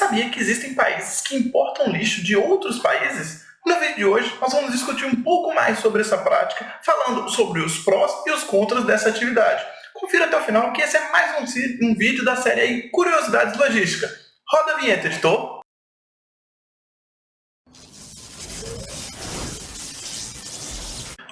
sabia que existem países que importam lixo de outros países? No vídeo de hoje, nós vamos discutir um pouco mais sobre essa prática, falando sobre os prós e os contras dessa atividade. Confira até o final que esse é mais um vídeo da série aí, Curiosidades Logística. Roda a vinheta, editor!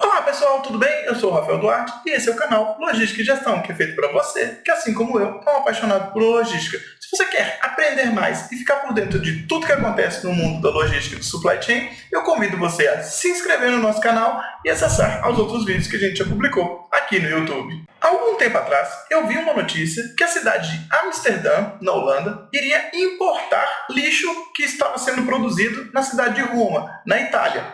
Olá pessoal, tudo bem? Eu sou o Rafael Duarte e esse é o canal Logística e Gestão, que é feito para você, que assim como eu, é um apaixonado por logística. Se você quer aprender mais e ficar por dentro de tudo que acontece no mundo da logística e do supply chain, eu convido você a se inscrever no nosso canal e acessar aos outros vídeos que a gente já publicou aqui no YouTube. Há algum tempo atrás, eu vi uma notícia que a cidade de Amsterdã, na Holanda, iria importar lixo que estava sendo produzido na cidade de Roma, na Itália,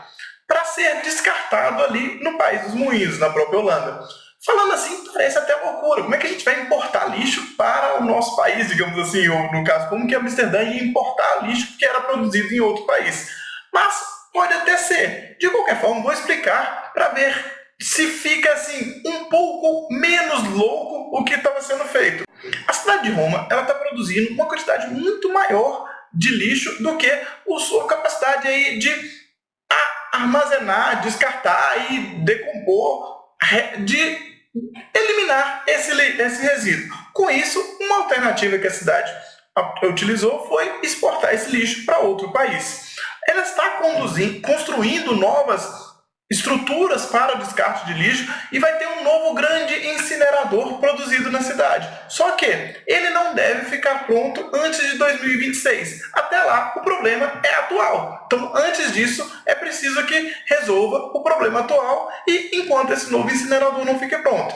para ser descartado ali no País dos Moinhos, na própria Holanda. Falando assim, parece até loucura. Como é que a gente vai importar lixo para o nosso país, digamos assim, ou no caso, como que Amsterdã ia importar lixo que era produzido em outro país? Mas pode até ser. De qualquer forma, vou explicar para ver se fica assim um pouco menos louco o que estava sendo feito. A cidade de Roma, ela está produzindo uma quantidade muito maior de lixo do que a sua capacidade aí de armazenar, descartar e decompor, de eliminar esse resíduo. Com isso, uma alternativa que a cidade utilizou foi exportar esse lixo para outro país. Ela está construindo novas estruturas para o descarte de lixo e vai ter um novo grande incinerador produzido na cidade. Só que ele não deve ficar pronto antes de 2026. Até lá, o problema é atual. Então, antes disso, é preciso que resolva o problema atual e enquanto esse novo incinerador não fique pronto.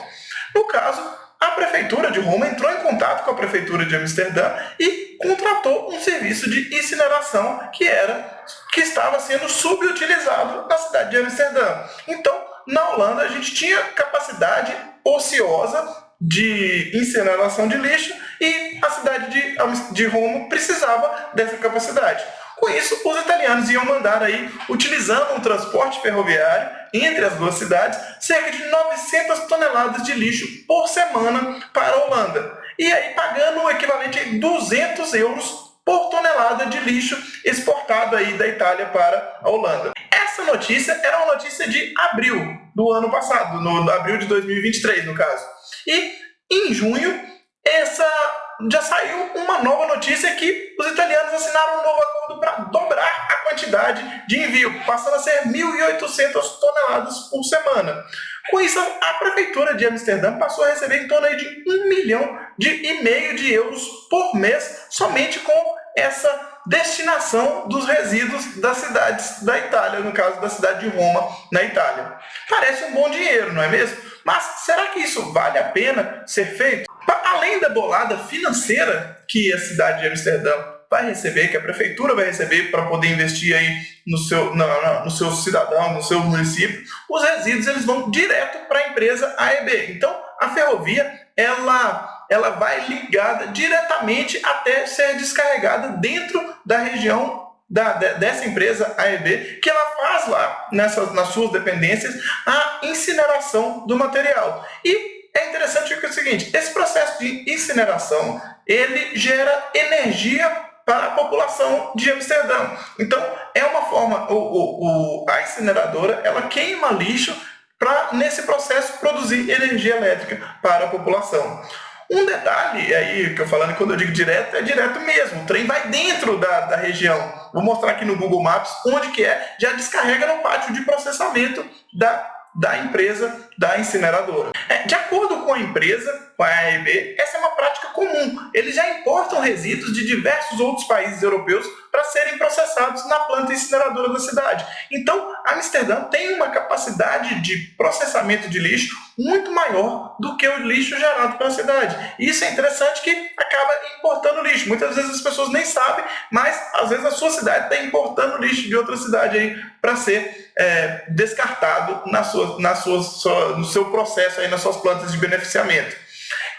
No caso, a Prefeitura de Roma entrou em contato com a Prefeitura de Amsterdã e contratou um serviço de incineração que estava sendo subutilizado na cidade de Amsterdã. Então, na Holanda, a gente tinha capacidade ociosa de incineração de lixo e a cidade de Roma precisava dessa capacidade. Com isso, os italianos iam mandar aí, utilizando um transporte ferroviário entre as duas cidades, cerca de 900 toneladas de lixo por semana para a Holanda. E aí pagando o equivalente a 200 euros por tonelada de lixo exportado aí da Itália para a Holanda. Essa notícia era uma notícia de abril do ano passado, no abril de 2023 no caso. E em junho, já saiu uma nova notícia que os italianos assinaram um novo acordo para dobrar a quantidade de envio, passando a ser 1.800 toneladas por semana. Com isso, a Prefeitura de Amsterdã passou a receber em torno de 1,5 milhão de euros por mês, somente com essa destinação dos resíduos das cidades da Itália, no caso da cidade de Roma, na Itália. Parece um bom dinheiro, não é mesmo? Mas será que isso vale a pena ser feito? Além da bolada financeira que a cidade de Amsterdã vai receber, que a prefeitura vai receber para poder investir aí nos seus cidadãos, no seu município, os resíduos eles vão direto para a empresa AEB. Então, a ferrovia ela vai ligada diretamente até ser descarregada dentro da região dessa empresa AEB, que ela faz lá nas suas dependências a incineração do material. E é interessante que é o seguinte, esse processo de incineração, ele gera energia para a população de Amsterdã. Então, é uma forma, a incineradora, ela queima lixo para, nesse processo, produzir energia elétrica para a população. Um detalhe aí, que eu falando quando eu digo direto, é direto mesmo. O trem vai dentro da região. Vou mostrar aqui no Google Maps onde que é. Já descarrega no pátio de processamento da empresa, da incineradora. De acordo com a empresa, com a AEB, essa é uma prática comum. Eles já importam resíduos de diversos outros países europeus para serem processados na planta incineradora da cidade. Então, Amsterdã tem uma capacidade de processamento de lixo muito maior do que o lixo gerado pela cidade. E isso é interessante que acaba importando lixo. Muitas vezes as pessoas nem sabem, mas às vezes a sua cidade está importando lixo de outra cidade aí para ser descartado no seu processo aí, nas suas plantas de beneficiamento.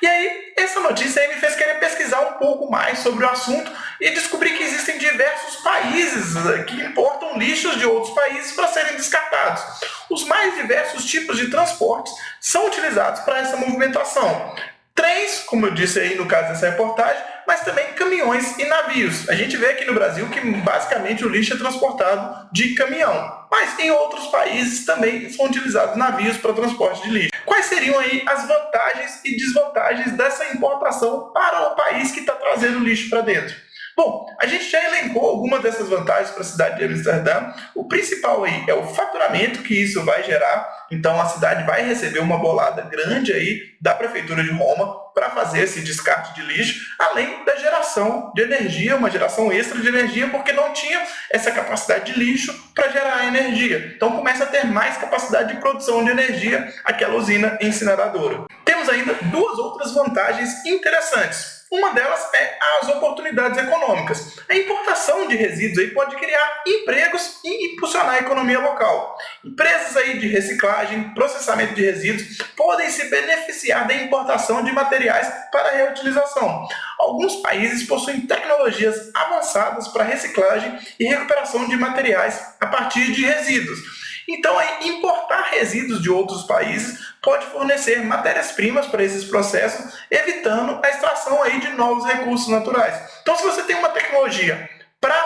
E aí, essa notícia aí me fez querer pesquisar um pouco mais sobre o assunto e descobri que existem diversos países que importam lixos de outros países para serem descartados. Os mais diversos tipos de transportes são utilizados para essa movimentação. trens, como eu disse aí no caso dessa reportagem, mas também caminhões e navios. A gente vê aqui no Brasil que basicamente o lixo é transportado de caminhão, mas em outros países também são utilizados navios para transporte de lixo. Quais seriam aí as vantagens e desvantagens dessa importação para o país que está trazendo lixo para dentro? Bom, a gente já elencou algumas dessas vantagens para a cidade de Amsterdã. O principal aí é o faturamento que isso vai gerar. Então a cidade vai receber uma bolada grande aí da prefeitura de Roma para fazer esse descarte de lixo, além da geração de energia, uma geração extra de energia, porque não tinha essa capacidade de lixo para gerar energia. Então começa a ter mais capacidade de produção de energia aquela usina incineradora. Temos ainda duas outras vantagens interessantes. Uma delas é as oportunidades econômicas. A importação de resíduos aí pode criar empregos e impulsionar a economia local. Empresas aí de reciclagem, processamento de resíduos podem se beneficiar da importação de materiais para reutilização. Alguns países possuem tecnologias avançadas para reciclagem e recuperação de materiais a partir de resíduos. Então, importar resíduos de outros países pode fornecer matérias-primas para esses processos, evitando a extração aí de novos recursos naturais. Então, se você tem uma tecnologia para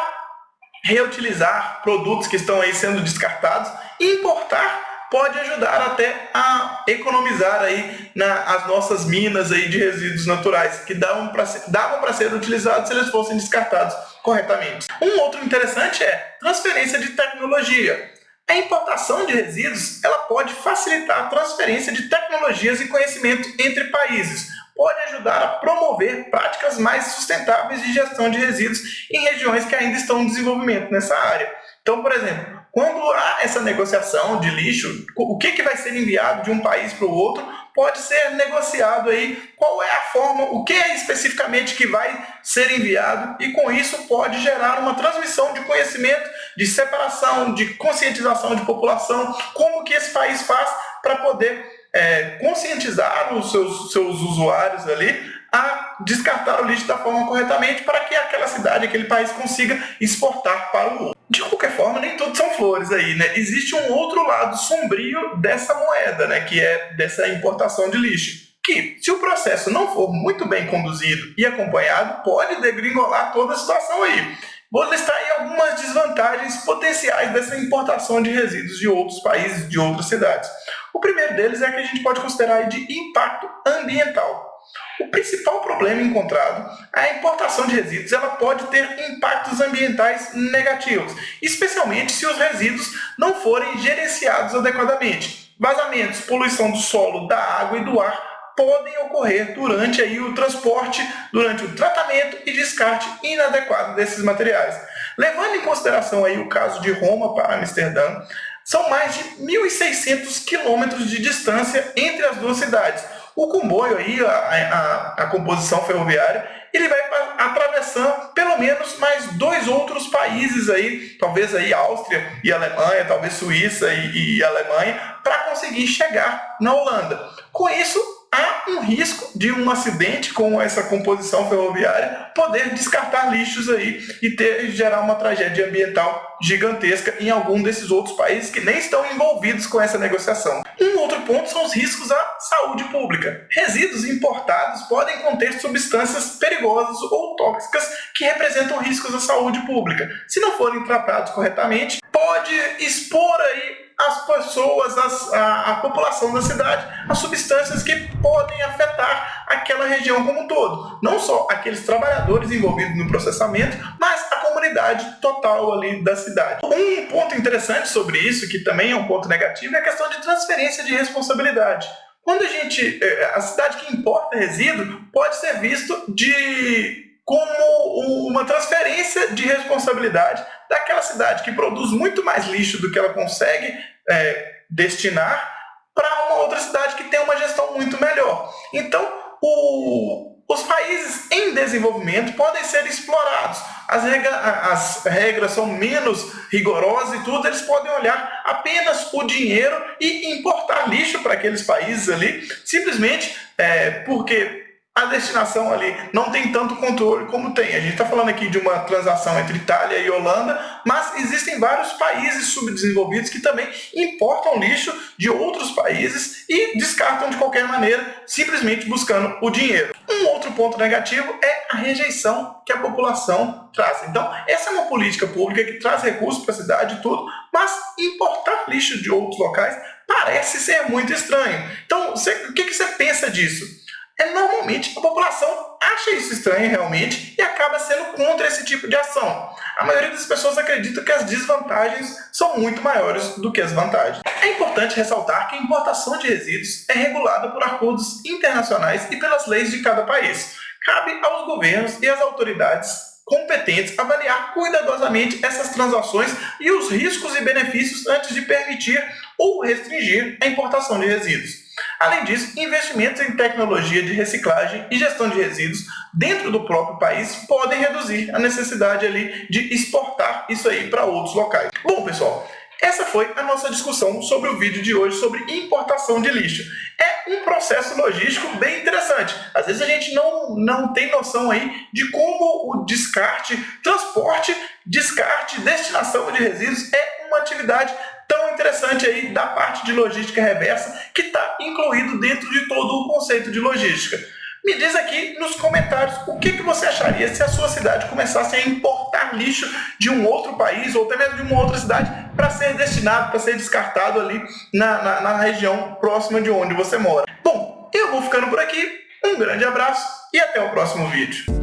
reutilizar produtos que estão aí sendo descartados, importar pode ajudar até a economizar aí as nossas minas aí de resíduos naturais, que davam para ser utilizados se eles fossem descartados corretamente. Um outro interessante é transferência de tecnologia. A importação de resíduos ela pode facilitar a transferência de tecnologias e conhecimento entre países. Pode ajudar a promover práticas mais sustentáveis de gestão de resíduos em regiões que ainda estão em desenvolvimento nessa área. Então, por exemplo, quando há essa negociação de lixo, o que vai ser enviado de um país para o outro, pode ser negociado aí qual é a forma, o que é especificamente que vai ser enviado, e com isso pode gerar uma transmissão de conhecimento, de separação, de conscientização de população, como que esse país faz para poder conscientizar os seus usuários ali a descartar o lixo da forma corretamente para que aquela cidade, aquele país consiga exportar para o outro. De qualquer forma, nem tudo são flores aí, né? Existe um outro lado sombrio dessa moeda, né? Que é dessa importação de lixo. Que, se o processo não for muito bem conduzido e acompanhado, pode degringolar toda a situação aí. Vou listar aí algumas desvantagens potenciais dessa importação de resíduos de outros países, de outras cidades. O primeiro deles é que a gente pode considerar aí de impacto ambiental. O principal problema encontrado é a importação de resíduos. Ela pode ter impactos ambientais negativos, especialmente se os resíduos não forem gerenciados adequadamente. Vazamentos, poluição do solo, da água e do ar podem ocorrer durante aí o transporte, durante o tratamento e descarte inadequado desses materiais. Levando em consideração aí o caso de Roma para Amsterdã, são mais de 1.600 quilômetros de distância entre as duas cidades. O comboio aí, a composição ferroviária, ele vai atravessando pelo menos mais 2 outros países aí, talvez aí Áustria e Alemanha, talvez Suíça e Alemanha, para conseguir chegar na Holanda. Com isso, há um risco de um acidente com essa composição ferroviária poder descartar lixos aí e gerar uma tragédia ambiental gigantesca em algum desses outros países que nem estão envolvidos com essa negociação. Um outro ponto são os riscos à saúde pública. Resíduos importados podem conter substâncias perigosas ou tóxicas que representam riscos à saúde pública. Se não forem tratados corretamente, pode expor aí as pessoas, a população da cidade, as substâncias que podem afetar aquela região como um todo. Não só aqueles trabalhadores envolvidos no processamento, mas a comunidade total ali da cidade. Um ponto interessante sobre isso, que também é um ponto negativo, é a questão de transferência de responsabilidade. Quando a cidade que importa resíduo pode ser visto como uma transferência de responsabilidade daquela cidade que produz muito mais lixo do que ela consegue destinar para uma outra cidade que tem uma gestão muito melhor. Então, os países em desenvolvimento podem ser explorados. As regras são menos rigorosas e tudo, eles podem olhar apenas o dinheiro e importar lixo para aqueles países ali, simplesmente porque a destinação ali não tem tanto controle como tem. A gente está falando aqui de uma transação entre Itália e Holanda, mas existem vários países subdesenvolvidos que também importam lixo de outros países e descartam de qualquer maneira, simplesmente buscando o dinheiro. Um outro ponto negativo é a rejeição que a população traz. Então, essa é uma política pública que traz recursos para a cidade e tudo, mas importar lixo de outros locais parece ser muito estranho. Então, o que você pensa disso? Normalmente a população acha isso estranho realmente e acaba sendo contra esse tipo de ação. A maioria das pessoas acredita que as desvantagens são muito maiores do que as vantagens. É importante ressaltar que a importação de resíduos é regulada por acordos internacionais e pelas leis de cada país. Cabe aos governos e às autoridades competentes avaliar cuidadosamente essas transações e os riscos e benefícios antes de permitir ou restringir a importação de resíduos. Além disso, investimentos em tecnologia de reciclagem e gestão de resíduos dentro do próprio país podem reduzir a necessidade ali de exportar isso aí para outros locais. Bom, pessoal, essa foi a nossa discussão sobre o vídeo de hoje sobre importação de lixo. É um processo logístico bem interessante. Às vezes a gente não tem noção aí de como o descarte, transporte, descarte, destinação de resíduos é uma atividade tão interessante aí da parte de logística reversa que está incluído dentro de todo o conceito de logística. Me diz aqui nos comentários o que você acharia se a sua cidade começasse a importar lixo de um outro país ou até mesmo de uma outra cidade para ser destinado, para ser descartado ali na região próxima de onde você mora. Bom, eu vou ficando por aqui, um grande abraço e até o próximo vídeo.